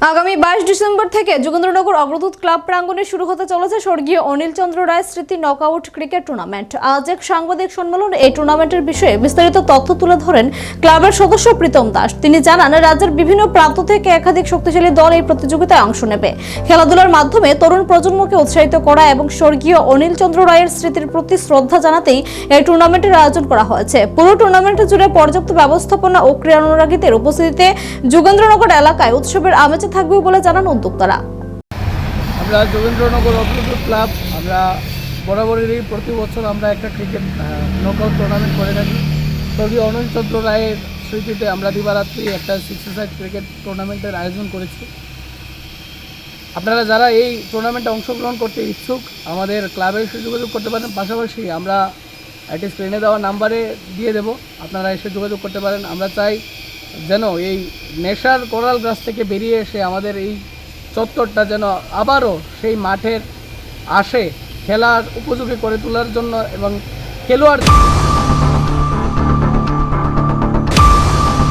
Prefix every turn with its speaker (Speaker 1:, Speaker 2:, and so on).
Speaker 1: আগামী 22 ডিসেম্বর থেকে যোগেন্দ্রনগর অগ্রদূত ক্লাব প্রাঙ্গণে শুরু হতে চলেছে স্বর্গীয় অনিল চন্দ্র রায় স্মৃতি নকআউট ক্রিকেট টুর্নামেন্ট। আজ এক সাংবাদিক সম্মেলনে এই টুর্নামেন্টের বিষয়ে বিস্তারিত তথ্য তুলে ধরেন ক্লাবের সদস্য প্রীতম দাস। তিনি জানান, রাজ্যের বিভিন্ন প্রান্ত থেকে একাধিক শক্তিশালী দল এই প্রতিযোগিতায় অংশ নেবে। খেলাধুলার মাধ্যমে তরুণ প্রজন্মকে উৎসাহিত করা এবং স্বর্গীয় অনিল চন্দ্র রায়ের স্মৃতির প্রতি শ্রদ্ধা জানাতেই এই টুর্নামেন্টের আয়োজন করা হয়েছে। পুরো টুর্নামেন্ট জুড়ে পর্যাপ্ত ব্যবস্থাপনা ও ক্রীড়ানুরাগীদের উপস্থিতিতে যোগেন্দ্রনগর এলাকায় উৎসবের আমেজে থাকবে বলে জানান উদ্যোক্তারা।
Speaker 2: আমরা যোগেন্দ্রনগর অগ্রদূত ক্লাব আমরা বরাবরই প্রতি বছর আমরা একটা ক্রিকেট নকআউট টুর্নামেন্ট করে থাকি। স্বর্গীয় অনিল চন্দ্র রায়ের স্মৃতিতে আমরা দিবারাত্রি একটা 6 ক্রিকেট টুর্নামেন্টের আয়োজন করেছি। আপনারা যারা এই টুর্নামেন্টে অংশগ্রহণ করতে ইচ্ছুক আমাদের ক্লাবে এসে যোগাযোগ করতে পারেন। পাশাপাশি আমরা একটি স্ক্রিনে দেওয়া নাম্বারে দিয়ে দেব, আপনারা এসে যোগাযোগ করতে পারেন। আমরা চাই যেন এই নেশার কোরাল গাছ থেকে বেরিয়ে এসে আমাদের এই চত্বরটা যেন আবারও সেই মাঠের আসে খেলার উপযোগী করে তোলার জন্য এবং খেলোয়াড়